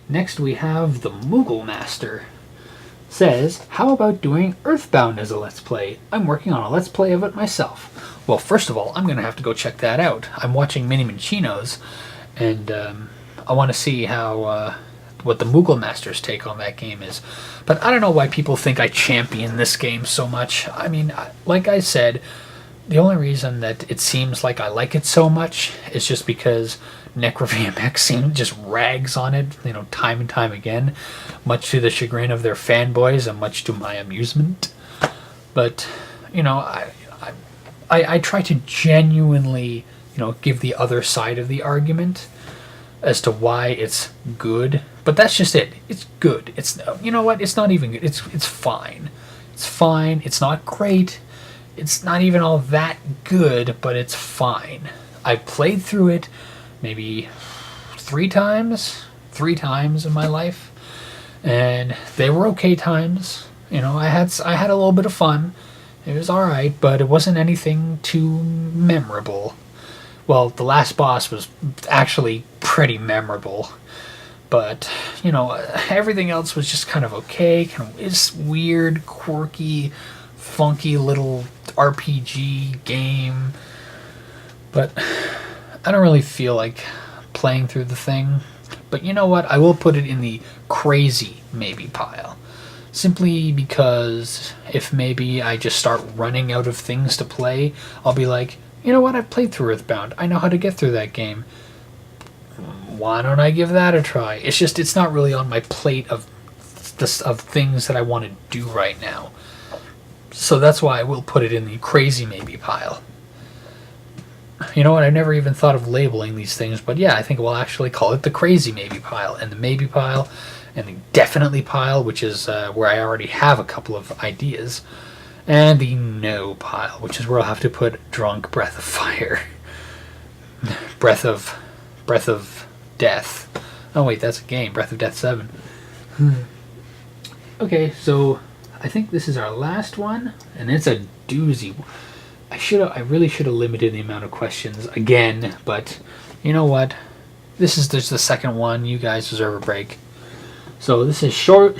Next we have the Moogle Master. Says, how about doing Earthbound as a Let's Play? I'm working on a Let's Play of it myself. Well, first of all, I'm going to have to go check that out. I'm watching Mini Manchinos, and I want to see how what the Moogle Master's take on that game is. But I don't know why people think I champion this game so much. I mean, like I said, the only reason that it seems like I like it so much is just because NecroVMX just rags on it, time and time again, much to the chagrin of their fanboys and much to my amusement. But, I try to genuinely, give the other side of the argument as to why it's good. But that's just it. It's good. It's, you know what? It's not even good. It's fine. It's fine. It's not great. It's not even all that good, but it's fine. I played through it maybe three times in my life, and they were okay times. I had a little bit of fun. It was all right, but it wasn't anything too memorable. Well, the last boss was actually pretty memorable, but everything else was just kind of okay. Kind of it's weird, quirky, funky little RPG game, but I don't really feel like playing through the thing. But you know what? I will put it in the crazy maybe pile. Simply because if maybe I just start running out of things to play, I'll be like, you know what? I've played through Earthbound. I know how to get through that game. Why don't I give that a try? It's not really on my plate of things that I want to do right now. So that's why I will put it in the crazy maybe pile. You know what? I never even thought of labeling these things, but yeah, I think we'll actually call it the crazy maybe pile, and the maybe pile, and the definitely pile, which is where I already have a couple of ideas, and the no pile, which is where I'll have to put Drunk Breath of Fire. Breath of Death. Oh wait, that's a game. Breath of Death 7. Okay, so I think this is our last one, and it's a doozy. I really should have limited the amount of questions again, but you know what? This is just the second one. You guys deserve a break. So this is Shororo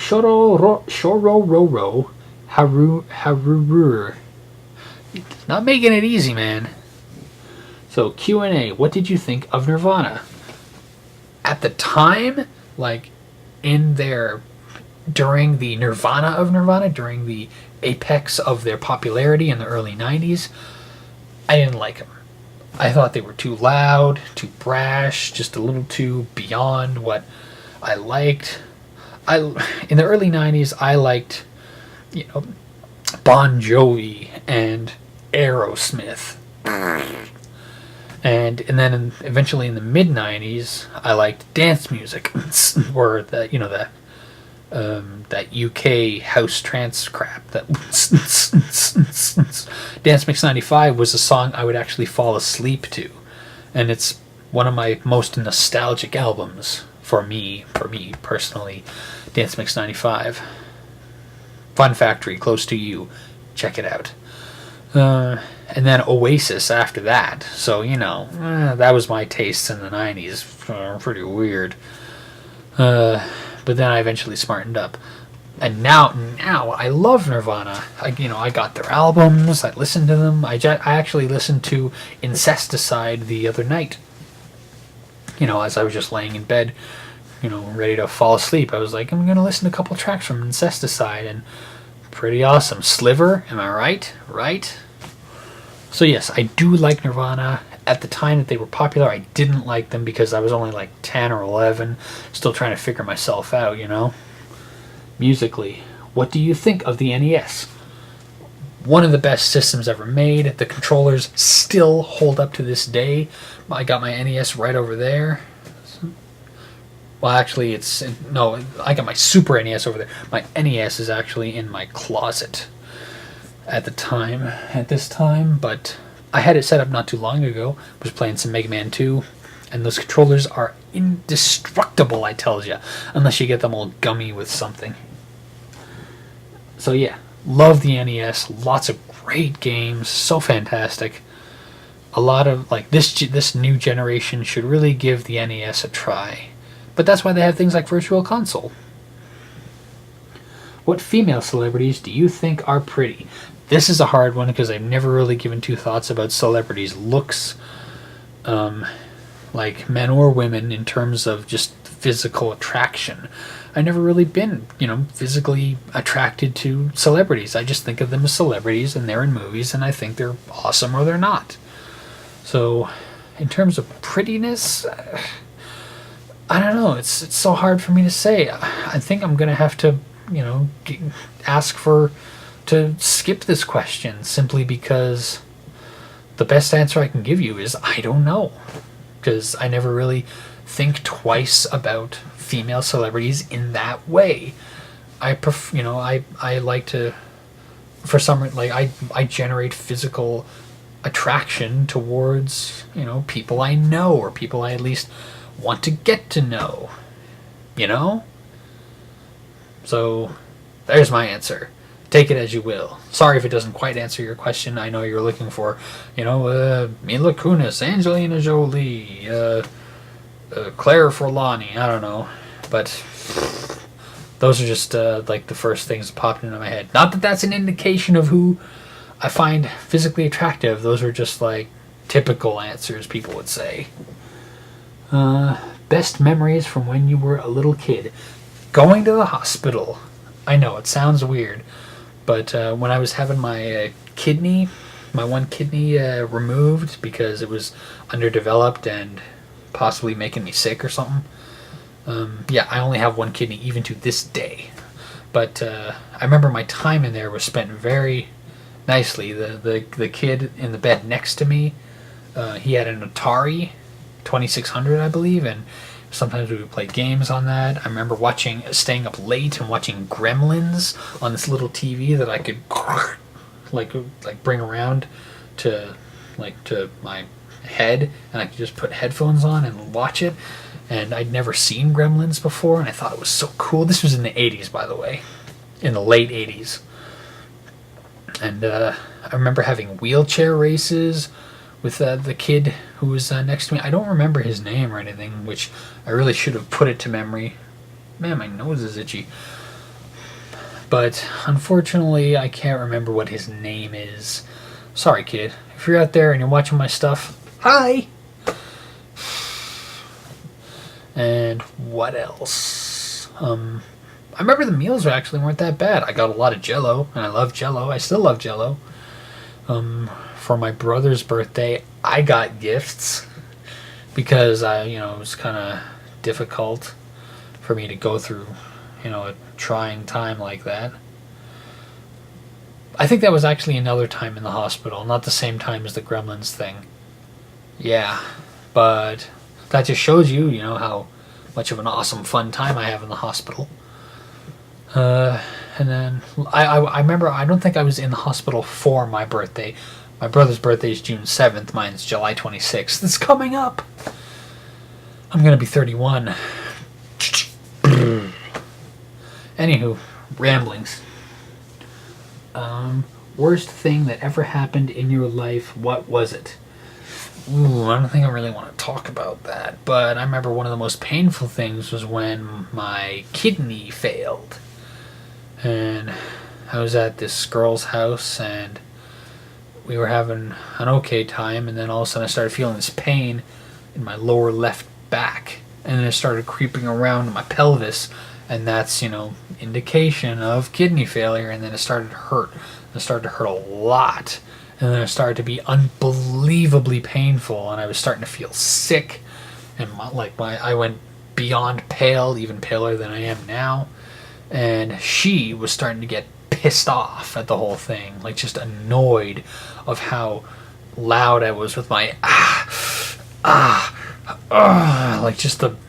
Harurur. Not making it easy, man. So Q&A. What did you think of Nirvana? At the time, during the Nirvana of Nirvana, during the apex of their popularity in the early 90s, I didn't like them. I thought they were too loud, too brash, just a little too beyond what I liked. In the early 90s, I liked, Bon Jovi and Aerosmith. And then eventually in the mid 90s, I liked dance music, or that UK house trance crap. That Dance Mix 95 was a song I would actually fall asleep to, and it's one of my most nostalgic albums for me personally. Dance Mix 95. Fun Factory, close to you. Check it out. And then Oasis after that. So, that was my tastes in the 90s. Pretty weird. But then I eventually smartened up. And now I love Nirvana. I got their albums. I listened to them. I actually listened to Incesticide the other night. As I was just laying in bed, ready to fall asleep. I was like, I'm going to listen to a couple tracks from Incesticide, and pretty awesome. Sliver, am I right? Right? So yes, I do like Nirvana. At the time that they were popular, I didn't like them because I was only like 10 or 11, still trying to figure myself out, Musically, what do you think of the NES? One of the best systems ever made. The controllers still hold up to this day. I got my NES right over there. Well, actually, I got my Super NES over there. My NES is actually in my closet at this time, but I had it set up not too long ago. Was playing some Mega Man 2, and those controllers are indestructible, I tells ya, unless you get them all gummy with something. So yeah, love the NES. Lots of great games, so fantastic. A lot of this new generation should really give the NES a try. But that's why they have things like Virtual Console. What female celebrities do you think are pretty? This is a hard one because I've never really given two thoughts about celebrities' looks, like men or women, in terms of just physical attraction. I've never really been, physically attracted to celebrities. I just think of them as celebrities and they're in movies and I think they're awesome or they're not. So, in terms of prettiness, I don't know. It's so hard for me to say. I think I'm going to have to, ask to skip this question simply because the best answer I can give you is I don't know. Because I never really think twice about female celebrities in that way. I like to, for some reason, like I generate physical attraction towards, people I know or people I at least want to get to know, So there's my answer. Take it as you will. Sorry if it doesn't quite answer your question. I know you're looking for, Mila Kunis, Angelina Jolie, Claire Forlani. I don't know. But those are just like the first things that popped into my head. Not that that's an indication of who I find physically attractive. Those are just like typical answers people would say. Best memories from when you were a little kid. Going to the hospital. I know, it sounds weird. But when I was having my one kidney removed because it was underdeveloped and possibly making me sick or something. I only have one kidney even to this day. But I remember my time in there was spent very nicely. The kid in the bed next to me, he had an Atari 2600, I believe, and sometimes we would play games on that. I remember staying up late and watching Gremlins on this little TV that I could like bring around to my head, and I could just put headphones on and watch it. And I'd never seen Gremlins before, and I thought it was so cool. This was in the 80s, by the way, in the late 80s. And I remember having wheelchair races with the kid who was next to me. I don't remember his name or anything, which I really should have put it to memory. Man, my nose is itchy. But unfortunately, I can't remember what his name is. Sorry, kid. If you're out there and you're watching my stuff, hi! And what else? I remember the meals weren't that bad. I got a lot of Jell-O, and I love Jell-O. I still love Jell-O. For my brother's birthday, I got gifts because it was kind of difficult for me to go through, a trying time like that. I think that was actually another time in the hospital, not the same time as the Gremlins thing. Yeah, but that just shows you, how much of an awesome, fun time I have in the hospital. And then I remember, I don't think I was in the hospital for my birthday. My brother's birthday is June 7th. Mine's July 26th. It's coming up. I'm going to be 31. Anywho, ramblings. Worst thing that ever happened in your life, what was it? Ooh, I don't think I really want to talk about that. But I remember one of the most painful things was when my kidney failed. And I was at this girl's house and we were having an okay time, and then all of a sudden I started feeling this pain in my lower left back, and then it started creeping around my pelvis, and that's, indication of kidney failure. And then it started to hurt. It started to hurt a lot, and then it started to be unbelievably painful, and I was starting to feel sick, and I went beyond pale, even paler than I am now. And she was starting to get pissed off at the whole thing, just annoyed of how loud I was with my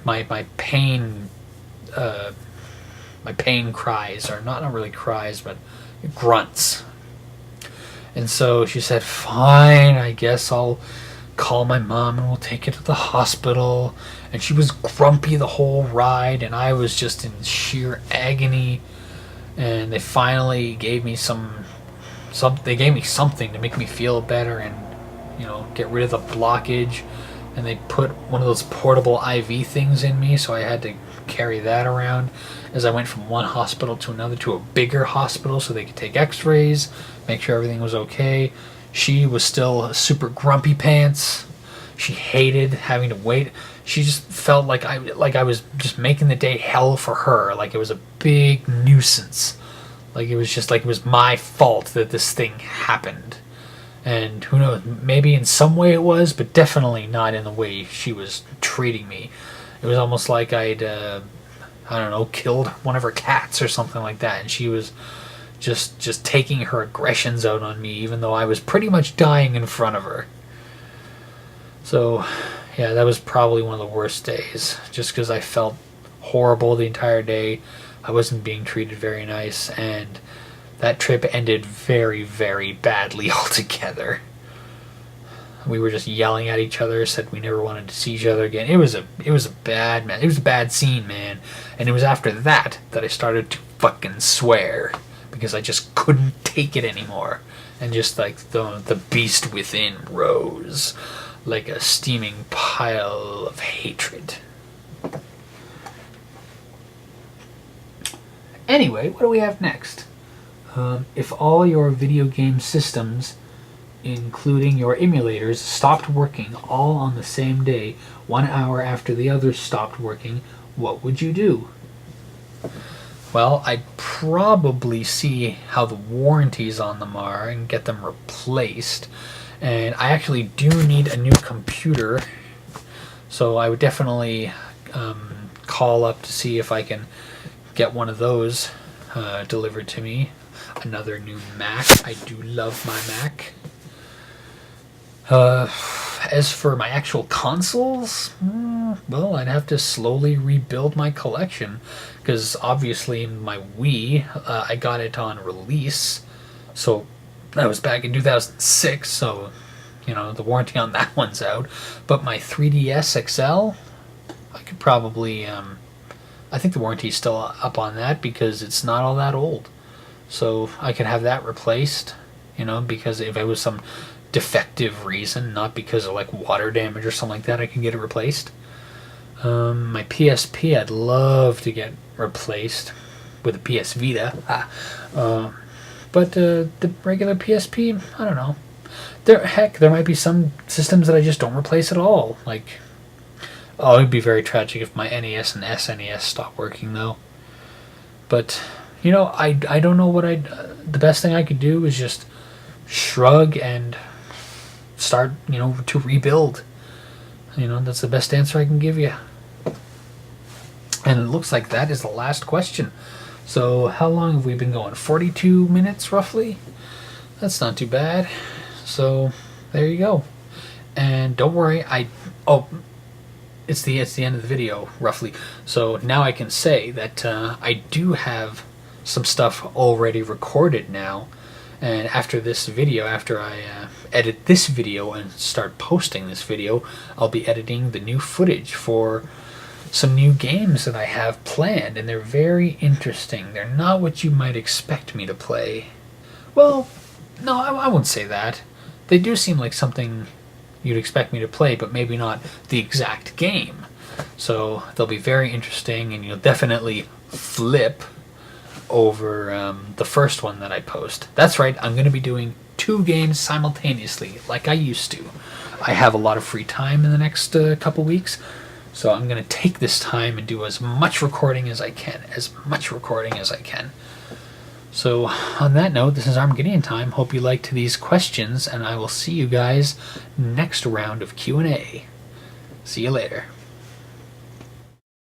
my pain, my pain cries, or not really cries, but grunts. And so she said, "Fine, I guess I'll call my mom and we'll take it to the hospital." And she was grumpy the whole ride, and I was just in sheer agony. And they finally gave me something to make me feel better and, get rid of the blockage. and they put one of those portable IV things in me, so I had to carry that around as I went from one hospital to another, to a bigger hospital so they could take x-rays, make sure everything was okay. She was still super grumpy pants. She hated having to wait. She just felt like I was just making the day hell for her, like it was a big nuisance. Like it was just like it was my fault that this thing happened. And who knows, maybe in some way it was, but definitely not in the way she was treating me. It was almost like I'd, I don't know, killed one of her cats or something like that, and she was just taking her aggressions out on me, even though I was pretty much dying in front of her. So, yeah, that was probably one of the worst days, just because I felt horrible the entire day. I wasn't being treated very nice, and that trip ended very, very badly altogether. We were just yelling at each other, said we never wanted to see each other again. It was a bad scene, man. And it was after that I started to fucking swear, because I just couldn't take it anymore. And just like the beast within rose like a steaming pile of hatred. Anyway, what do we have next? If all your video game systems, including your emulators, stopped working all on the same day, 1 hour after the others stopped working, what would you do? Well, I'd probably see how the warranties on them are and get them replaced. And I actually do need a new computer, so I would definitely call up to see if I can get one of those delivered to me. Another new Mac. I do love my Mac. As for my actual consoles, well, I'd have to slowly rebuild my collection, because obviously my Wii, I got it on release, so that was back in 2006, so, you know, the warranty on that one's out. But my 3DS XL, I could probably, I think the warranty's still up on that, because it's not all that old. So I could have that replaced, you know, because if it was some defective reason, not because of like water damage or something like that, I can get it replaced. My PSP I'd love to get replaced with a PS Vita. But the regular PSP, I don't know. There might be some systems that I just don't replace at all. Like, oh, it'd be very tragic if my NES and SNES stopped working, though. But, you know, I don't know what the best thing I could do is just shrug and start, you know, to rebuild. You know, that's the best answer I can give you. And it looks like that is the last question. So how long have we been going? 42 minutes, roughly? That's not too bad. So there you go. And don't worry, it's the end of the video, roughly. So now I can say that I do have some stuff already recorded now. And after this video, after I edit this video and start posting this video, I'll be editing the new footage for some new games that I have planned, and they're very interesting. They're not what you might expect me to play. Well, no, I won't say that. They do seem like something you'd expect me to play, but maybe not the exact game. So they'll be very interesting, and you'll definitely flip over the first one that I post. That's right, I'm going to be doing 2 games simultaneously, like I used to. I have a lot of free time in the next couple weeks, so I'm going to take this time and do as much recording as I can. So on that note, this is ArmagideonTime. Hope you liked these questions, and I will see you guys next round of Q&A. See you later.